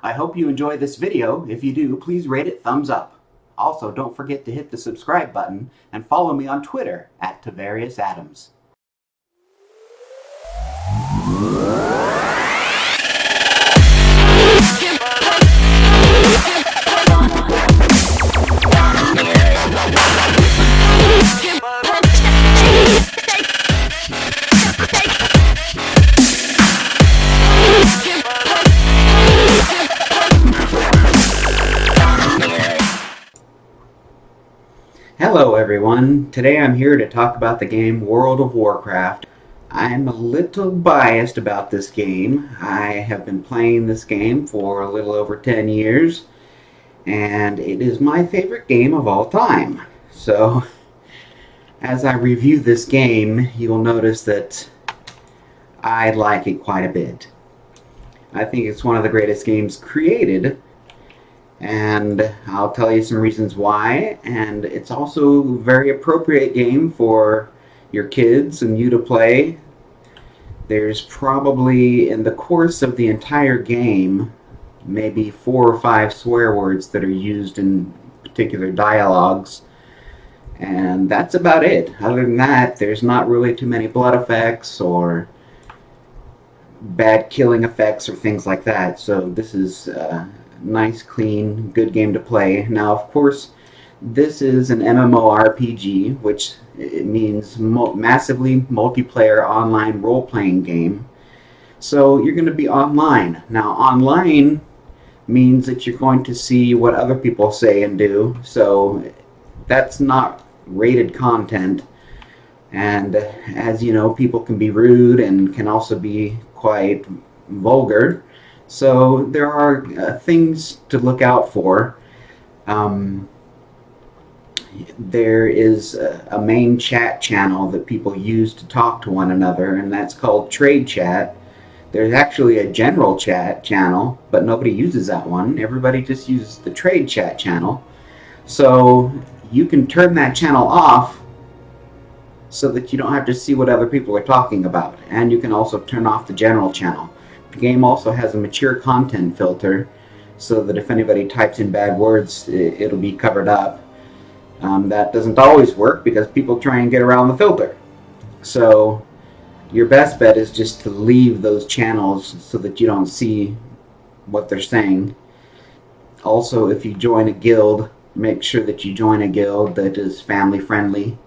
I hope you enjoy this video. If you do, please rate it thumbs up. Also, don't forget to hit the subscribe button and follow me on Twitter at @TavariusAdams. Hello everyone, today I'm here to talk about the game World of Warcraft. I'm a little biased about this game. I have been playing this game for a little over 10 years, and it is my favorite game of all time. So, as I review this game, you'll notice that I like it quite a bit. I think it's one of the greatest games created, and I'll tell you some reasons why. And it's also a very appropriate game for your kids and you to play. There's probably, in the course of the entire game, maybe 4 or 5 swear words that are used in particular dialogues, and that's about it. Other than that, there's not really too many blood effects or bad killing effects or things like that. So this is nice, clean, good game to play. Now, of course, this is an MMORPG, which it means massively multiplayer online role-playing game. So you're going to be online. Now, online means that you're going to see what other people say and do. So that's not rated content. And as you know, people can be rude and can also be quite vulgar. So there are things to look out for. There is a main chat channel that people use to talk to one another, and that's called Trade Chat. There's actually a general chat channel, but nobody uses that one. Everybody just uses the Trade Chat channel. So you can turn that channel off so that you don't have to see what other people are talking about. And you can also turn off the general channel. The game also has a mature content filter, so that if anybody types in bad words, it'll be covered up. That doesn't always work because people try and get around the filter. So your best bet is just to leave those channels so that you don't see what they're saying. Also, if you join a guild, make sure that you join a guild that is family friendly.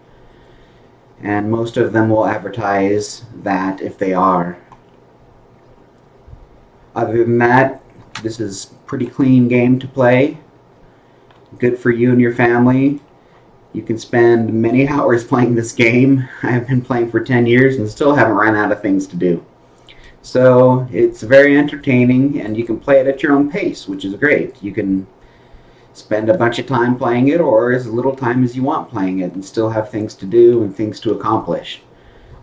And most of them will advertise that if they are. Other than that, this is a pretty clean game to play. Good for you and your family. You can spend many hours playing this game. I've been playing for 10 years and still haven't run out of things to do. So it's very entertaining, and you can play it at your own pace, which is great. You can spend a bunch of time playing it, or as little time as you want playing it, and still have things to do and things to accomplish.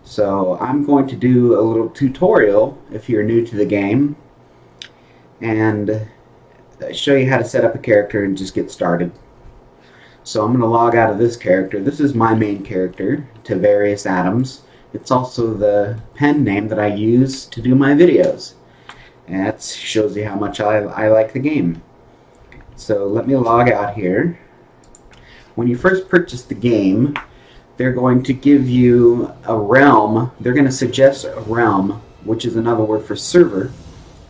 So I'm going to do a little tutorial if you're new to the game, and show you how to set up a character and just get started. So I'm going to log out of this character. This is my main character, TavariusAdams. It's also the pen name that I use to do my videos. And that shows you how much I like the game. So let me log out here. When you first purchase the game, they're going to give you a realm. They're going to suggest a realm, which is another word for server,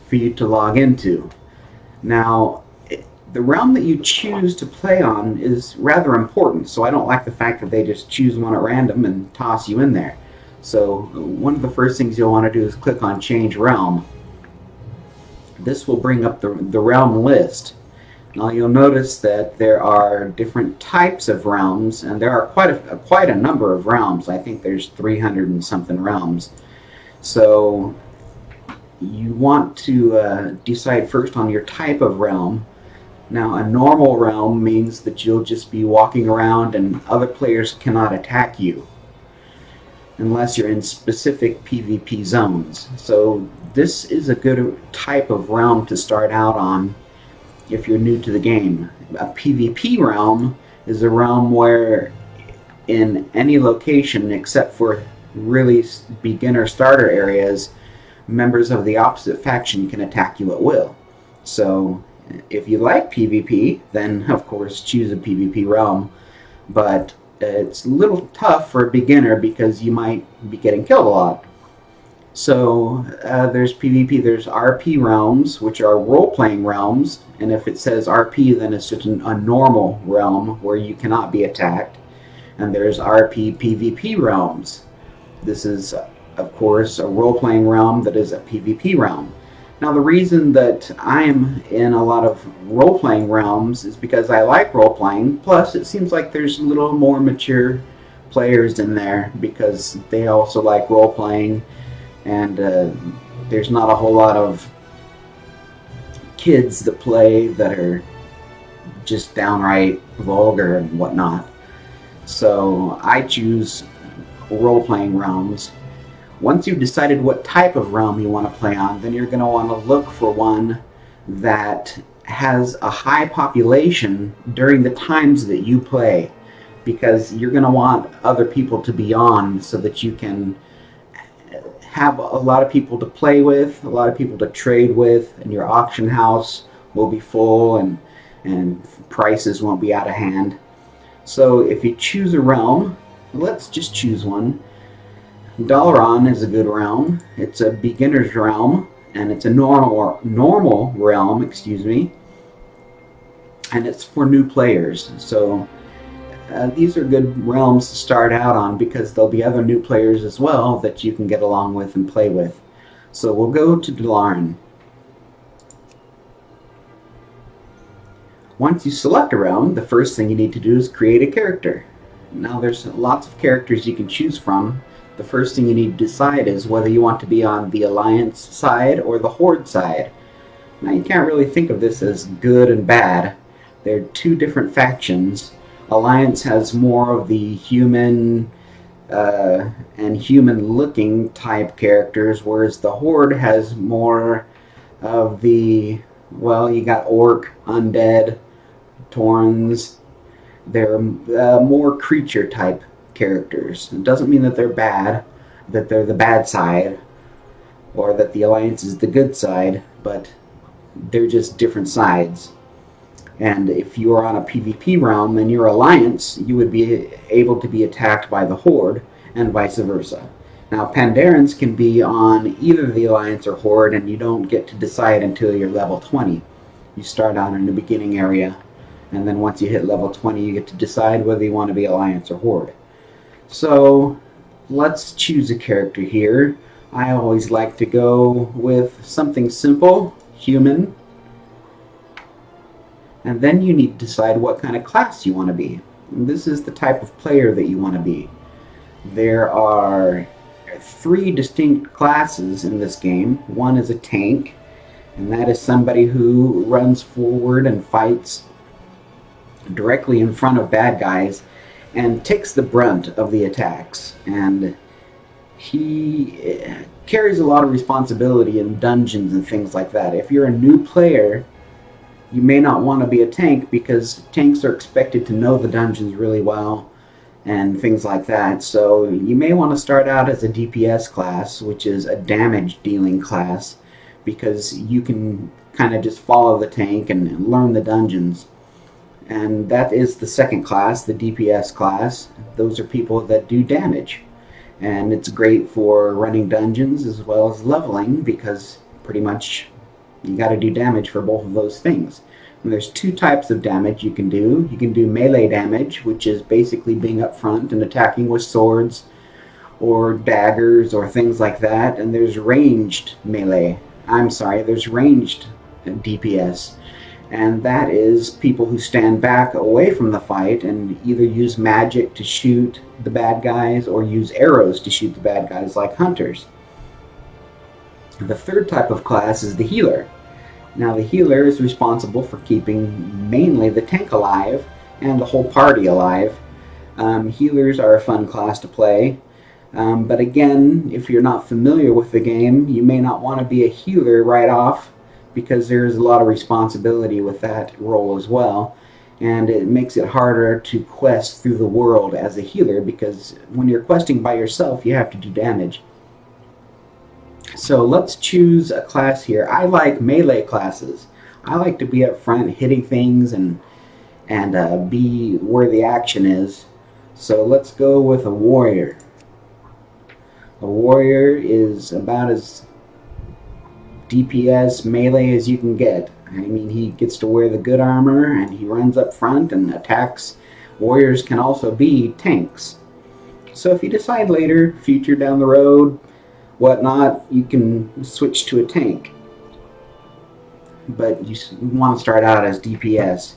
for you to log into. Now, the realm that you choose to play on is rather important, so I don't like the fact that they just choose one at random and toss you in there. So one of the first things you'll want to do is click on Change Realm. This will bring up the realm list. Now you'll notice that there are different types of realms, and there are quite a number of realms. I think there's 300 and something realms. So you want to decide first on your type of realm. Now, a normal realm means that you'll just be walking around and other players cannot attack you unless you're in specific PvP zones. So this is a good type of realm to start out on if you're new to the game. A PvP realm is a realm where in any location except for really beginner starter areas, members of the opposite faction can attack you at will. So if you like PvP, then of course choose a PvP realm, but it's a little tough for a beginner because you might be getting killed a lot. So there's PvP, there's RP realms, which are role-playing realms, and if it says RP, then it's just a normal realm where you cannot be attacked. And there's RP PvP realms. This is, of course, a role-playing realm that is a PvP realm. Now, the reason that I'm in a lot of role-playing realms is because I like role-playing, plus it seems like there's a little more mature players in there because they also like role-playing, and there's not a whole lot of kids that play that are just downright vulgar and whatnot. So I choose role-playing realms. Once you've decided what type of realm you want to play on, then you're going to want to look for one that has a high population during the times that you play, because you're going to want other people to be on so that you can have a lot of people to play with, a lot of people to trade with, and your auction house will be full and prices won't be out of hand. So if you choose a realm, let's just choose one. Dalaran is a good realm. It's a beginner's realm, and it's a normal realm, excuse me, and it's for new players. So these are good realms to start out on because there'll be other new players as well that you can get along with and play with. So we'll go to Dalaran. Once you select a realm, the first thing you need to do is create a character. Now there's lots of characters you can choose from. The first thing you need to decide is whether you want to be on the Alliance side or the Horde side. Now you can't really think of this as good and bad. They're two different factions. Alliance has more of the human and human-looking type characters, whereas the Horde has more of the, well, you got Orc, Undead, Taurens. They're more creature type characters. It doesn't mean that they're bad, that they're the bad side, or that the Alliance is the good side, but they're just different sides. And if you are on a PvP realm and you're Alliance, you would be able to be attacked by the Horde, and vice versa. Now, Pandarans can be on either the Alliance or Horde, and you don't get to decide until you're level 20. You start out in the beginning area, and then once you hit level 20, you get to decide whether you want to be Alliance or Horde. So, let's choose a character here. I always like to go with something simple, human. And then you need to decide what kind of class you want to be. And this is the type of player that you want to be. There are 3 distinct classes in this game. One is a tank, and that is somebody who runs forward and fights directly in front of bad guys and takes the brunt of the attacks. And he carries a lot of responsibility in dungeons and things like that. If you're a new player, you may not want to be a tank because tanks are expected to know the dungeons really well and things like that. So you may want to start out as a DPS class, which is a damage dealing class, because you can kind of just follow the tank and learn the dungeons. And that is the second class, the DPS class. Those are people that do damage. And it's great for running dungeons as well as leveling, because pretty much you got to do damage for both of those things. And there's 2 types of damage you can do. You can do melee damage, which is basically being up front and attacking with swords or daggers or things like that. And there's ranged melee. There's ranged DPS. And that is people who stand back away from the fight and either use magic to shoot the bad guys or use arrows to shoot the bad guys, like hunters. The third type of class is the healer. Now, the healer is responsible for keeping mainly the tank alive and the whole party alive. Healers are a fun class to play. But again, if you're not familiar with the game, you may not want to be a healer right off, because there's a lot of responsibility with that role as well. And it makes it harder to quest through the world as a healer, because when you're questing by yourself, you have to do damage. So let's choose a class here. I like melee classes. I like to be up front hitting things and be where the action is. So let's go with a warrior. A warrior is about as DPS melee as you can get. I mean, he gets to wear the good armor and he runs up front and attacks. Warriors can also be tanks. So if you decide later, future down the road, whatnot, you can switch to a tank. But you want to start out as DPS.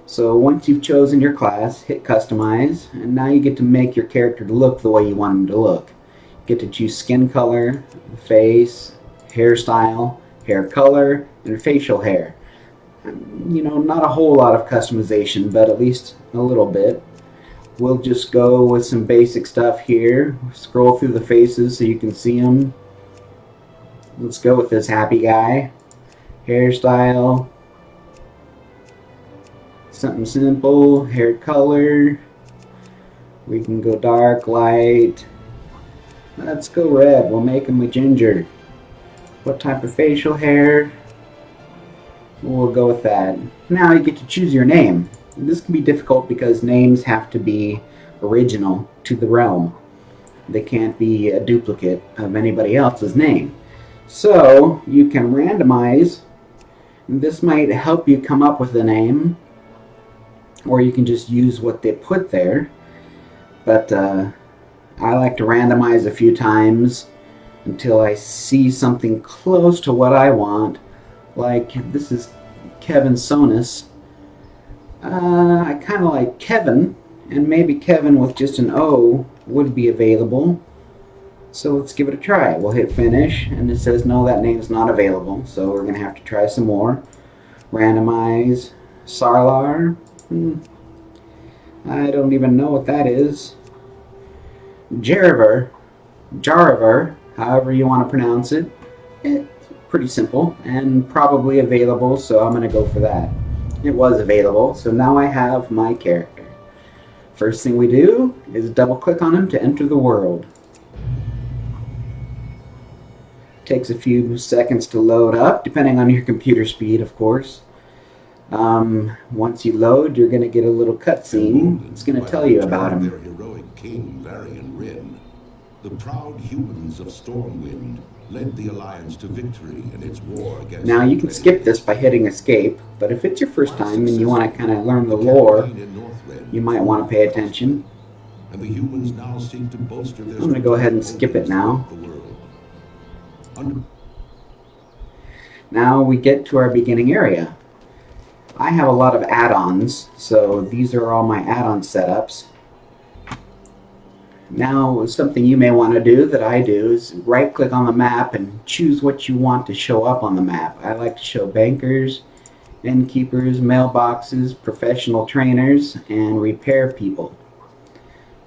So once you've chosen your class, hit customize, and now you get to make your character look the way you want him to look. You get to choose skin color, face, hairstyle, hair color, and facial hair. You know, not a whole lot of customization, but at least a little bit. We'll just go with some basic stuff here. Scroll through the faces so you can see them. Let's go with this happy guy. Hairstyle. Something simple. Hair color. We can go dark, light. Let's go red. We'll make him a ginger. What type of facial hair? We'll go with that. Now you get to choose your name. This can be difficult because names have to be original to the realm. They can't be a duplicate of anybody else's name. So you can randomize. This might help you come up with a name, or you can just use what they put there. But I like to randomize a few times until I see something close to what I want. Like, this is Kevin Sonis. I kind of like Kevin, and maybe Kevin with just an O would be available. So let's give it a try. We'll hit finish, and it says no, that name's not available. So we're going to have to try some more. Randomize. Sarlar. I don't even know what that is. Jariver, however you want to pronounce it. It's pretty simple and probably available, so I'm going to go for that. It was available, so now I have my character. First thing we do is double click on him to enter the world. Takes a few seconds to load up, depending on your computer speed, of course. Once you load, you're going to get a little cutscene. It's going to tell you about him. Their heroic king, Varian Wrynn. The proud humans of Stormwind led the Alliance to victory in its war against... Now you can skip this by hitting escape, but if it's your first time and you want to kind of learn the lore, you might want to pay attention. And the humans now seek to bolster their... I'm going to go ahead and skip it now. Now we get to our beginning area. I have a lot of add-ons, so these are all my add-on setups. Now, something you may want to do that I do is right-click on the map and choose what you want to show up on the map. I like to show bankers, innkeepers, mailboxes, professional trainers, and repair people.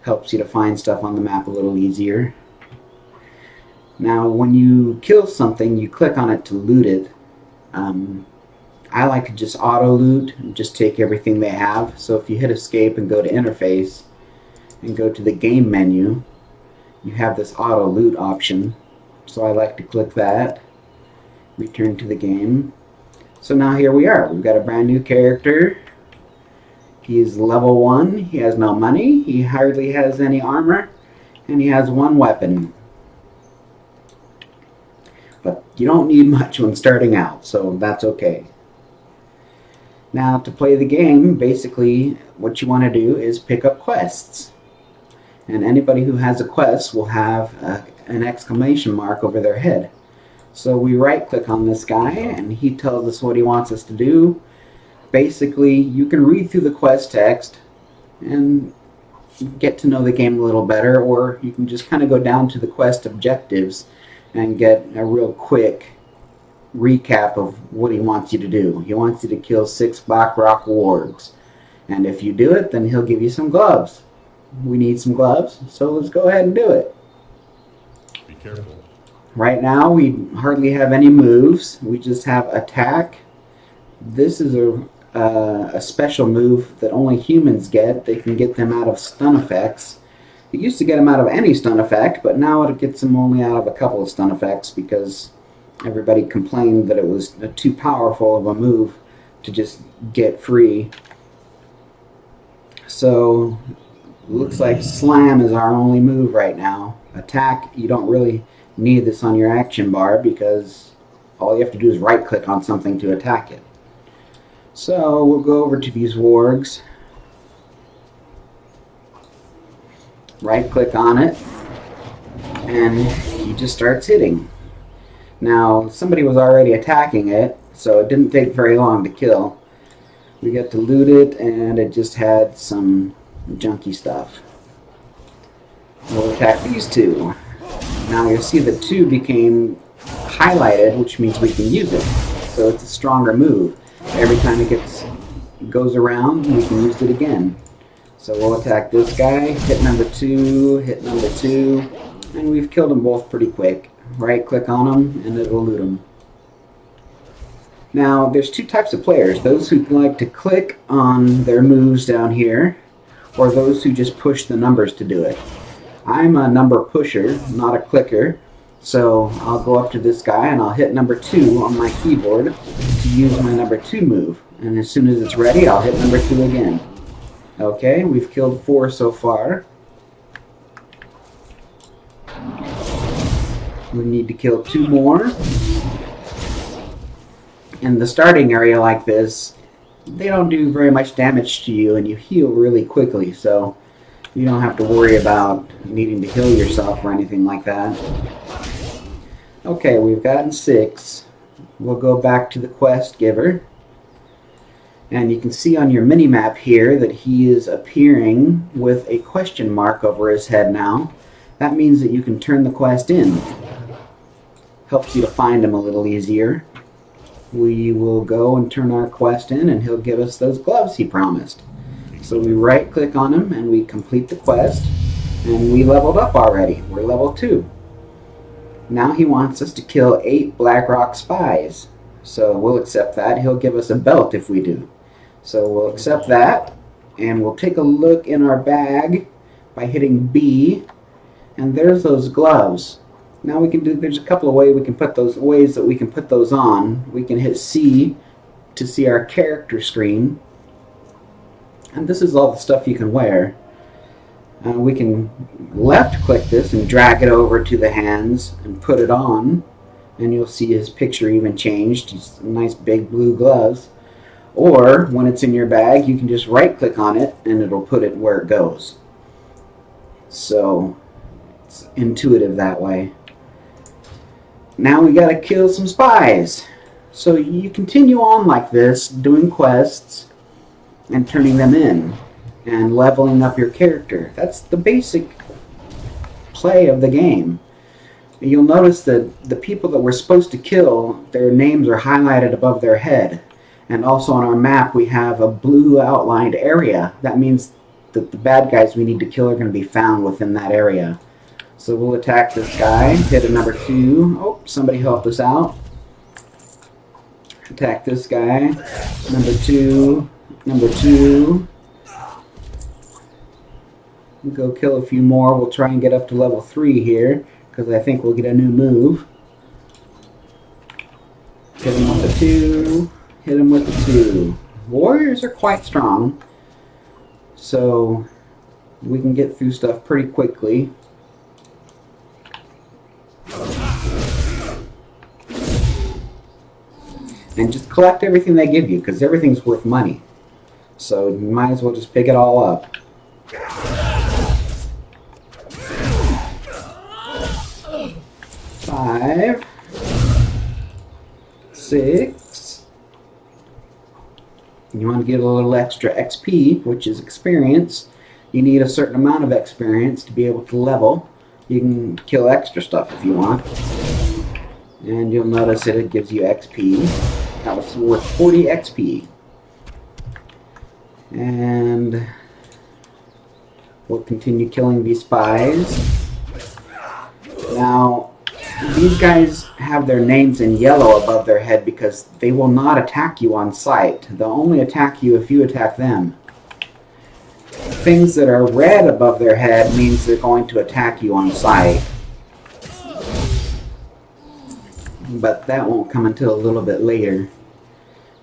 Helps you to find stuff on the map a little easier. Now, when you kill something, you click on it to loot it. I like to just auto-loot and just take everything they have. So if you hit escape and go to interface and go to the game menu, you have this auto-loot option. So I like to click that, return to the game. So now here we are. We've got a brand new character. He's level 1. He has no money. He hardly has any armor. And he has one weapon. But you don't need much when starting out, so that's okay. Now, to play the game, basically what you want to do is pick up quests. And anybody who has a quest will have an exclamation mark over their head. So we right-click on this guy, and he tells us what he wants us to do. Basically, you can read through the quest text and get to know the game a little better, or you can just kind of go down to the quest objectives and get a real quick recap of what he wants you to do. He wants you to kill 6 Blackrock wargs. And if you do it, then he'll give you some gloves. We need some gloves, so let's go ahead and do it. Be careful. Right now, we hardly have any moves. We just have attack. This is a special move that only humans get. They can get them out of stun effects. It used to get them out of any stun effect, but now it gets them only out of a couple of stun effects because Everybody complained that it was too powerful of a move to just get free. So looks like slam is our only move right now. Attack, you don't really need this on your action bar because all you have to do is right click on something to attack it. So we'll go over to these wargs, right click on it, and he just starts hitting. Now somebody was already attacking it, so it didn't take very long to kill. We get to loot it, and it just had some junky stuff. We'll attack these two. Now you'll see the 2 became highlighted, which means we can use it. So it's a stronger move. Every time it goes around, we can use it again. So we'll attack this guy, hit number 2, hit number 2, and we've killed them both pretty quick. Right click on them, and it will loot them. Now, there's 2 types of players. Those who like to click on their moves down here, or those who just push the numbers to do it. I'm a number pusher, not a clicker, so I'll go up to this guy and I'll hit number 2 on my keyboard to use my number 2 move. And as soon as it's ready, I'll hit number 2 again. Okay, we've killed 4 so far. We need to kill 2 more. In the starting area like this, they don't do very much damage to you and you heal really quickly, so you don't have to worry about needing to heal yourself or anything like that. Okay, we've gotten 6. We'll go back to the quest giver. And you can see on your mini-map here that he is appearing with a question mark over his head now. That means that you can turn the quest in. Helps you to find him a little easier. We will go and turn our quest in, and he'll give us those gloves he promised. So we right click on him and we complete the quest, and we leveled up already. We're level 2. Now he wants us to kill 8 Blackrock spies. So we'll accept that. He'll give us a belt if we do. So we'll accept that, and we'll take a look in our bag by hitting B, and there's those gloves. Now we can do, there's a couple of ways we can put those on. We can hit C to see our character screen. And this is all the stuff you can wear. We can left click this and drag it over to the hands and put it on. And you'll see his picture even changed. He's nice big blue gloves. Or when it's in your bag, you can just right click on it and it'll put it where it goes. So it's intuitive that way. Now we gotta kill some spies. So you continue on like this, doing quests and turning them in and leveling up your character. That's the basic play of the game. You'll notice that the people that we're supposed to kill, their names are highlighted above their head. And also on our map we have a blue outlined area. That means that the bad guys we need to kill are going to be found within that area. So we'll attack this guy, hit a number 2. Oh, somebody helped us out. Attack this guy, number 2, number 2. We'll go kill a few more. We'll try and get up to level 3 here, because I think we'll get a new move. Hit him with the 2, hit him with the 2. Warriors are quite strong, so we can get through stuff pretty quickly. And just collect everything they give you, because everything's worth money. So you might as well just pick it all up. Five, 6. You want to get a little extra XP, which is experience. You need a certain amount of experience to be able to level. You can kill extra stuff if you want. And you'll notice that it gives you XP. That was worth 40 XP. And we'll continue killing these spies. Now, these guys have their names in yellow above their head because they will not attack you on sight. They'll only attack you if you attack them. Things that are red above their head means they're going to attack you on sight. but that won't come until a little bit later,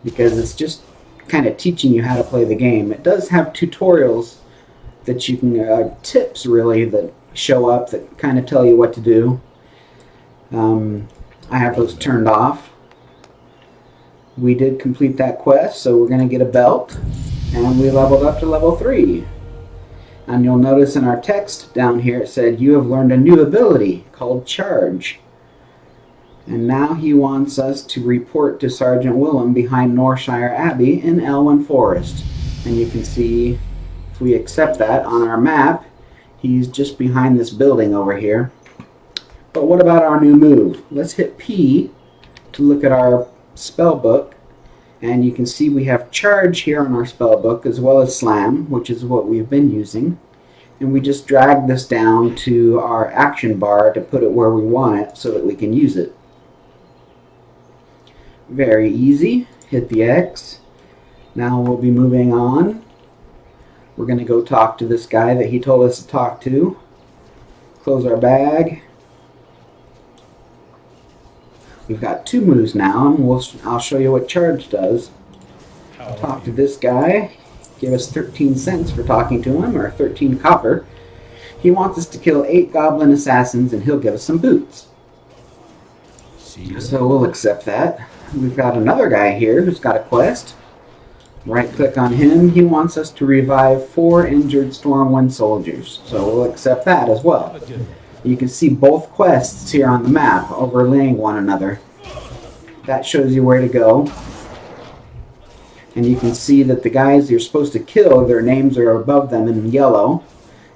because it's just kind of teaching you how to play the game. It does have tutorials that you can, tips really, that show up that kind of tell you what to do. I have those turned off. We did complete that quest, so we're going to get a belt, and we leveled up to level 3. And you'll notice in our text down here it said, you have learned a new ability called Charge. And now he wants us to report to Sergeant Willem behind Northshire Abbey in Elwyn Forest. And you can see, if we accept that on our map, he's just behind this building over here. But what about our new move? Let's hit P to look at our spell book. And you can see we have Charge here on our spell book, as well as Slam, which is what we've been using. And we just drag this down to our action bar to put it where we want it so that we can use it. Very easy. Hit the X. Now we'll be moving on. We're going to go talk to this guy that he told us to talk to. Close our bag. We've got 2 moves now, and I'll show you what Charge does. Talk to this guy. Give us 13 cents for talking to him, or 13 copper. He wants us to kill 8 goblin assassins, and he'll give us some boots. So we'll accept that. We've got another guy here who's got a quest. Right click on him. He wants us to revive 4 injured Stormwind soldiers. So we'll accept that as well. You can see both quests here on the map overlaying one another. That shows you where to go. And you can see that the guys you're supposed to kill, their names are above them in yellow.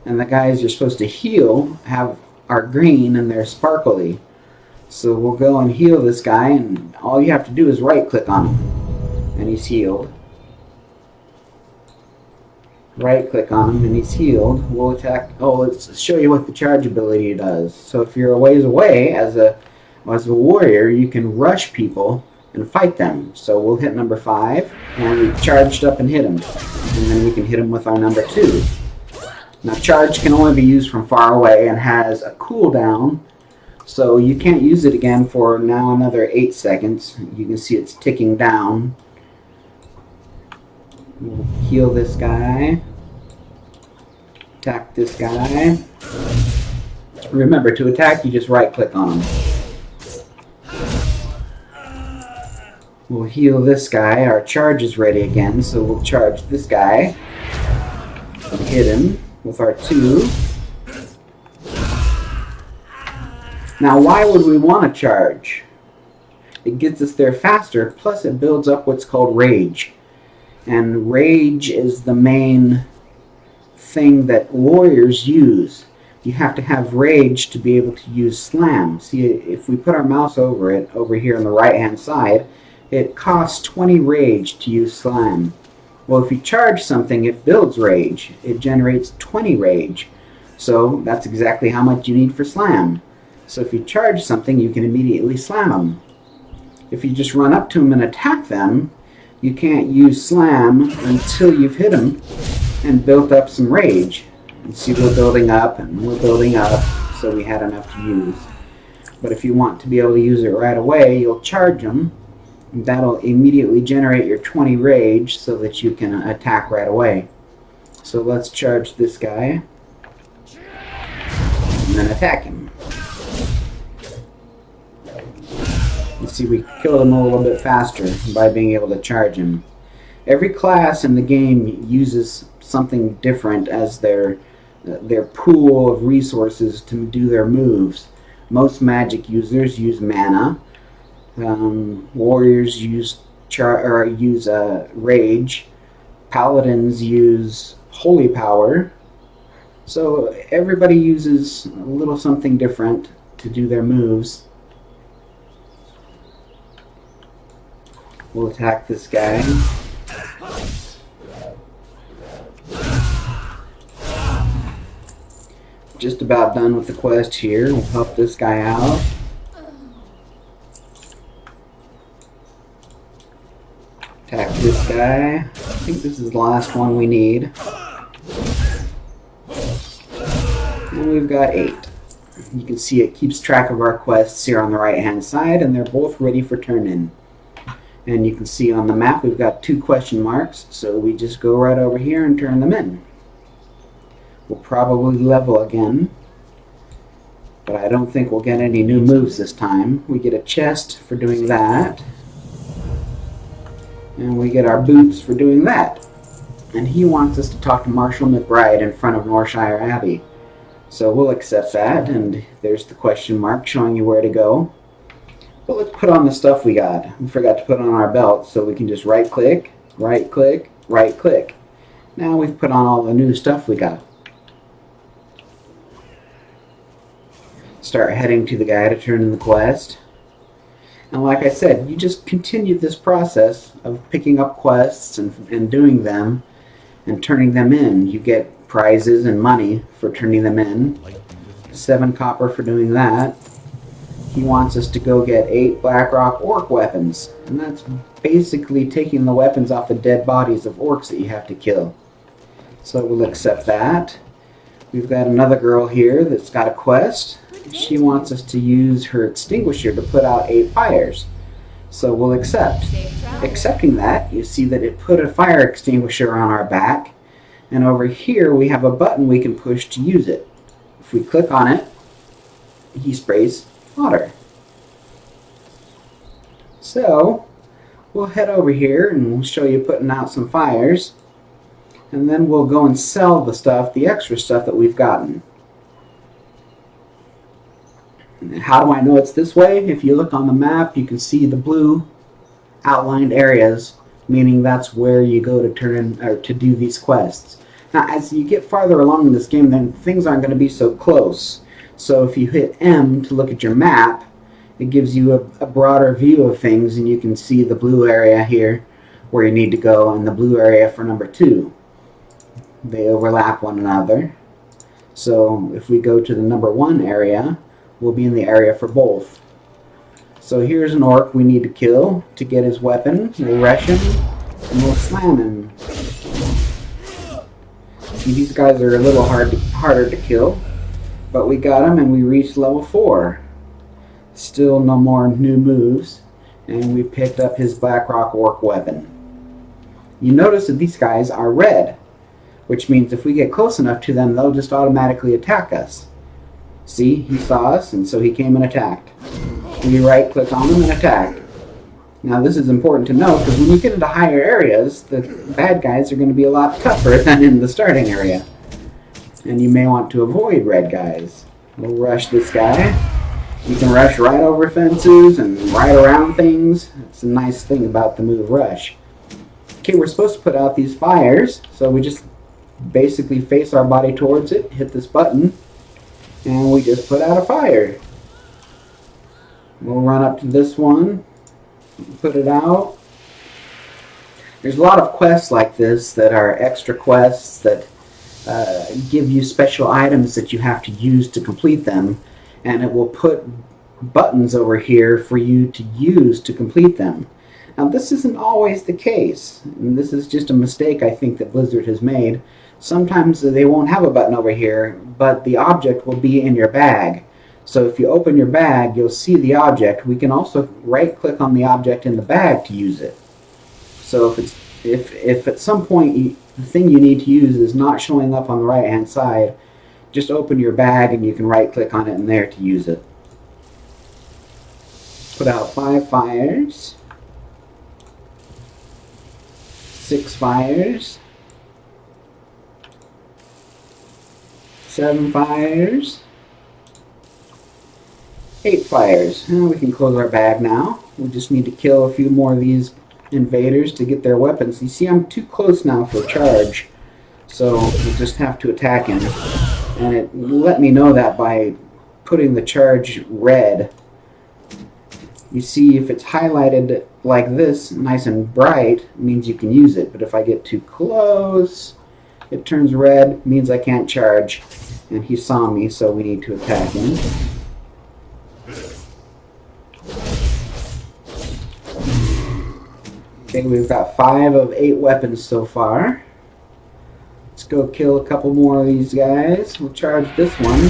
And the guys you're supposed to heal are green and they're sparkly. So we'll go and heal this guy, and all you have to do is right click on him. And he's healed. Right click on him and he's healed. We'll attack. Oh, let's show you what the charge ability does. So if you're a ways away as a warrior, you can rush people and fight them. So we'll hit number 5, and we charged up and hit him. And then we can hit him with our number 2. Now charge can only be used from far away and has a cooldown, so you can't use it again for now another 8 seconds. You can see it's ticking down. We'll heal this guy. Attack this guy. Remember, to attack, you just right click on him. We'll heal this guy. Our charge is ready again, so we'll charge this guy. And hit him with our 2. Now, why would we want to charge? It gets us there faster, plus it builds up what's called rage. And rage is the main thing that warriors use. You have to have rage to be able to use Slam. See, if we put our mouse over it, over here on the right hand side, it costs 20 rage to use Slam. Well, if you charge something, it builds rage. It generates 20 rage. So that's exactly how much you need for Slam. So if you charge something, you can immediately slam them. If you just run up to them and attack them, you can't use Slam until you've hit them and built up some rage. And see, we're building up and we're building up, so we had enough to use. But if you want to be able to use it right away, you'll charge them. And that'll immediately generate your 20 rage so that you can attack right away. So let's charge this guy and then attack him. You see, we killed him a little bit faster by being able to charge him. Every class in the game uses something different as their pool of resources to do their moves. Most magic users use mana. Warriors use rage. Paladins use holy power. So everybody uses a little something different to do their moves. We'll attack this guy. Just about done with the quest here. We'll help this guy out. Attack this guy. I think this is the last one we need. And we've got 8. You can see it keeps track of our quests here on the right hand side, and they're both ready for turn-in. And you can see on the map we've got 2 question marks, so we just go right over here and turn them in. We'll probably level again, but I don't think we'll get any new moves this time. We get a chest for doing that, and we get our boots for doing that. And he wants us to talk to Marshal McBride in front of Norshire Abbey. So we'll accept that, and there's the question mark showing you where to go. But let's put on the stuff we got. We forgot to put on our belt, so we can just right click, right click, right click. Now we've put on all the new stuff we got. Start heading to the guy to turn in the quest. And like I said, you just continue this process of picking up quests and doing them and turning them in. You get prizes and money for turning them in. 7 copper for doing that. He wants us to go get 8 Blackrock orc weapons, and that's basically taking the weapons off the dead bodies of orcs that you have to kill. So we'll accept that. We've got another girl here that's got a quest. She wants us to use her extinguisher to put out 8 fires. So we'll accept. Accepting that, you see that it put a fire extinguisher on our back, and over here we have a button we can push to use it. If we click on it, he sprays water. So we'll head over here and we'll show you putting out some fires, and then we'll go and sell the stuff, the extra stuff that we've gotten. And how do I know it's this way? If you look on the map, you can see the blue outlined areas, meaning that's where you go to turn in or to do these quests. Now as you get farther along in this game, then things aren't going to be so close. So if you hit M to look at your map, it gives you a broader view of things, and you can see the blue area here where you need to go, and the blue area for number 2. They overlap one another. So if we go to the number 1 area, we'll be in the area for both. So here's an orc we need to kill to get his weapon. We'll rush him, and we'll slam him. See, these guys are a little harder to kill. But we got him, and we reached level 4. Still no more new moves, and we picked up his Blackrock orc weapon. You notice that these guys are red, which means if we get close enough to them, they'll just automatically attack us. See, he saw us, and so he came and attacked. We right click on him and attack. Now this is important to note, because when you get into higher areas, the bad guys are going to be a lot tougher than in the starting area. And you may want to avoid red guys. We'll rush this guy. You can rush right over fences and right around things. It's a nice thing about the move rush. Okay, we're supposed to put out these fires, so we just basically face our body towards it, hit this button, and we just put out a fire. We'll run up to this one, put it out. There's a lot of quests like this that are extra quests that give you special items that you have to use to complete them, and it will put buttons over here for you to use to complete them. Now this isn't always the case, and this is just a mistake I think that Blizzard has made. Sometimes they won't have a button over here, but the object will be in your bag. So if you open your bag, you'll see the object. We can also right click on the object in the bag to use it. So if at some point the thing you need to use is not showing up on the right hand side, just open your bag and you can right click on it in there to use it. Put out 5 fires, 6 fires, 7 fires, 8 fires. And we can close our bag now. We just need to kill a few more of these invaders to get their weapons. You see, I'm too close now for a charge, so we'll just have to attack him. And it let me know that by putting the charge red. You see, if it's highlighted like this, nice and bright, it means you can use it. But if I get too close, it turns red, means I can't charge. And he saw me, so we need to attack him. Okay, we've got 5 of 8 weapons so far. Let's go kill a couple more of these guys. We'll charge this one.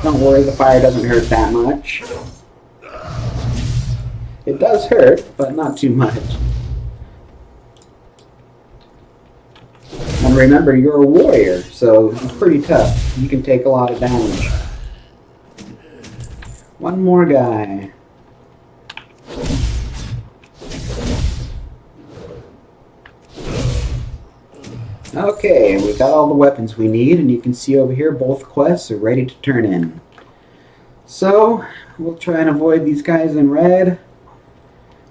Don't worry, the fire doesn't hurt that much. It does hurt, but not too much. And remember, you're a warrior, so it's pretty tough. You can take a lot of damage. One more guy. Okay, we got all the weapons we need, and you can see over here both quests are ready to turn in. So, we'll try and avoid these guys in red,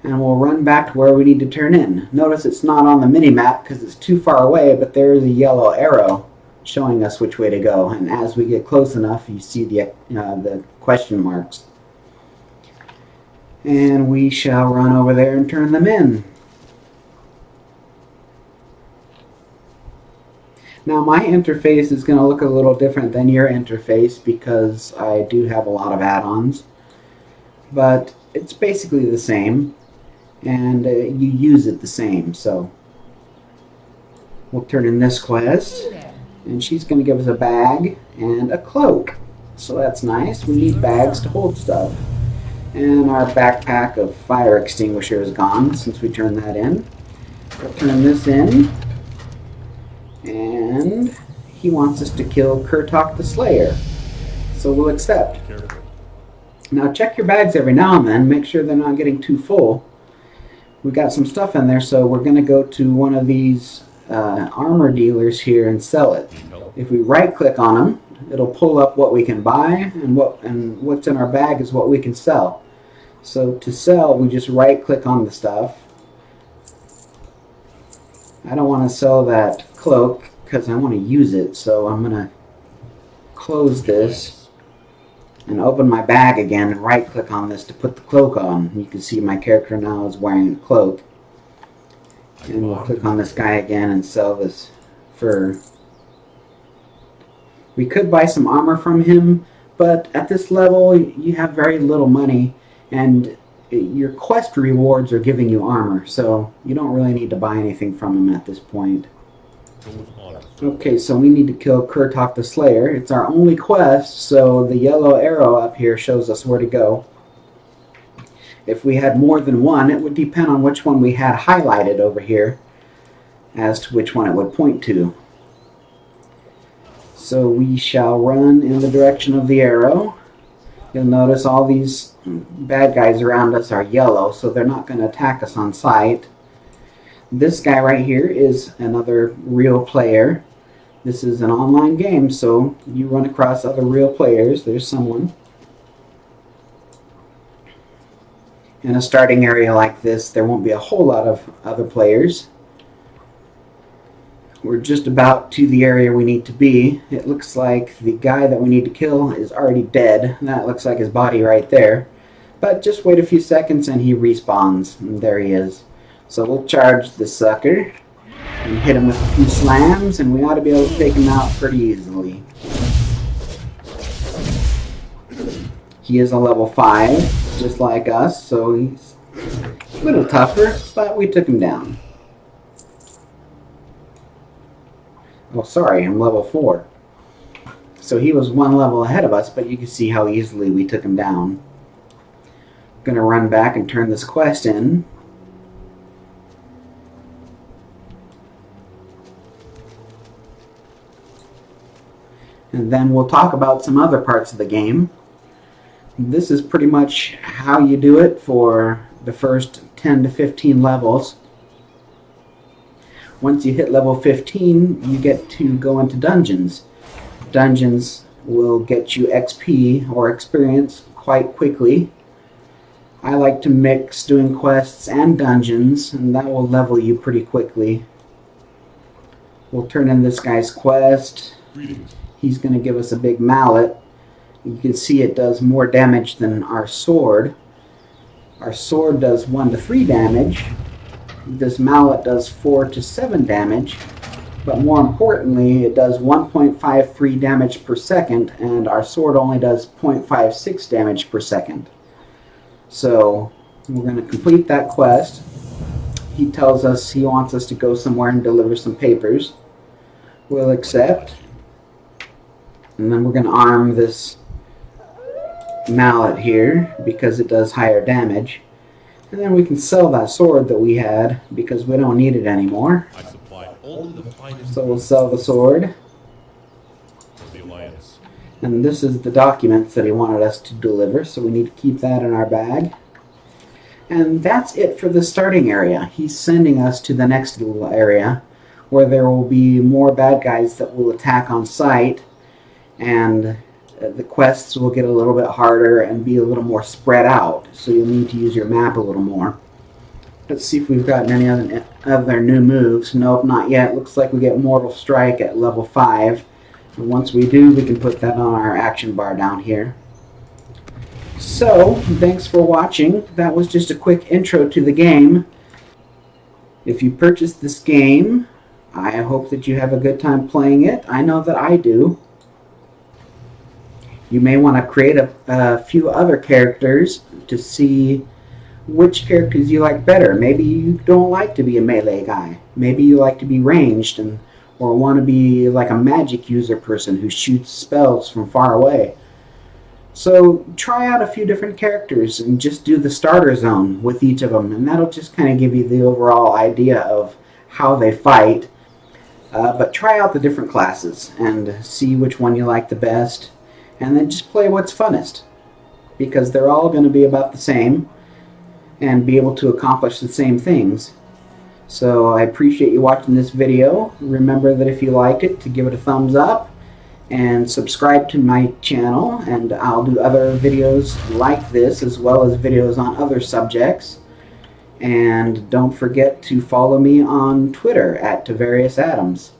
and we'll run back to where we need to turn in. Notice it's not on the mini-map because it's too far away, but there is a yellow arrow showing us which way to go, and as we get close enough, you see the question marks. And we shall run over there and turn them in. Now my interface is going to look a little different than your interface because I do have a lot of add-ons, but it's basically the same, and you use it the same. So we'll turn in this quest, and she's going to give us a bag and a cloak, so that's nice. We need bags to hold stuff, and our backpack of fire extinguisher is gone since we turned that in. We'll turn this in. And he wants us to kill Kurtok the Slayer, so we'll accept. Now check your bags every now and then, make sure they're not getting too full. We've got some stuff in there, so we're going to go to one of these armor dealers here and sell it. If we right click on them, it'll pull up what we can buy, and what's in our bag is what we can sell. So to sell, we just right click on the stuff. I don't want to sell that cloak because I want to use it, so I'm going to close this and open my bag again and right click on this to put the cloak on. You can see my character now is wearing a cloak. And we'll click on this guy again and sell this fur. We could buy some armor from him, but at this level you have very little money, and your quest rewards are giving you armor, so you don't really need to buy anything from him at this point. Okay, so we need to kill Kurtok the Slayer. It's our only quest, so the yellow arrow up here shows us where to go. If we had more than one, it would depend on which one we had highlighted over here as to which one it would point to. So we shall run in the direction of the arrow. You'll notice all these bad guys around us are yellow, so they're not going to attack us on sight. This guy right here is another real player. This is an online game, so you run across other real players. There's someone. In a starting area like this, there won't be a whole lot of other players. We're just about to the area we need to be. It looks like the guy that we need to kill is already dead. That looks like his body right there. But just wait a few seconds and he respawns. And there he is. So we'll charge this sucker and hit him with a few slams, and we ought to be able to take him out pretty easily. He is a level 5, just like us, so he's a little tougher, but we took him down. Oh, sorry, I'm level 4. So he was one level ahead of us, but you can see how easily we took him down. I'm going to run back and turn this quest in. And then we'll talk about some other parts of the game. This is pretty much how you do it for the first 10 to 15 levels. Once you hit level 15, you get to go into dungeons. Dungeons will get you XP or experience quite quickly. I like to mix doing quests and dungeons, and that will level you pretty quickly. We'll turn in this guy's quest. He's going to give us a big mallet. You can see it does more damage than our sword. Our sword does 1 to 3 damage. This mallet does 4 to 7 damage. But more importantly, it does 1.53 damage per second, and our sword only does 0.56 damage per second. So we're going to complete that quest. He tells us he wants us to go somewhere and deliver some papers. We'll accept. And then we're going to arm this mallet here because it does higher damage. And then we can sell that sword that we had because we don't need it anymore. I supply only the finest So we'll sell the sword. of the Alliance. And this is the documents that he wanted us to deliver, so we need to keep that in our bag. And that's it for the starting area. He's sending us to the next little area where there will be more bad guys that will attack on sight, and the quests will get a little bit harder and be a little more spread out, so you'll need to use your map a little more. Let's see if we've gotten any other new moves. Nope, not yet. Looks like we get Mortal Strike at level 5. And once we do, we can put that on our action bar down here. So, thanks for watching. That was just a quick intro to the game. If you purchased this game, I hope that you have a good time playing it. I know that I do. You may want to create a few other characters to see which characters you like better. Maybe you don't like to be a melee guy. Maybe you like to be ranged or want to be like a magic user person who shoots spells from far away. So try out a few different characters and just do the starter zone with each of them, and that'll just kind of give you the overall idea of how they fight. But try out the different classes and see which one you like the best, and then just play what's funnest, because they're all going to be about the same and be able to accomplish the same things. So I appreciate you watching this video. Remember that if you liked it, to give it a thumbs up and subscribe to my channel, and I'll do other videos like this as well as videos on other subjects. And don't forget to follow me on Twitter at @TavariusAdams.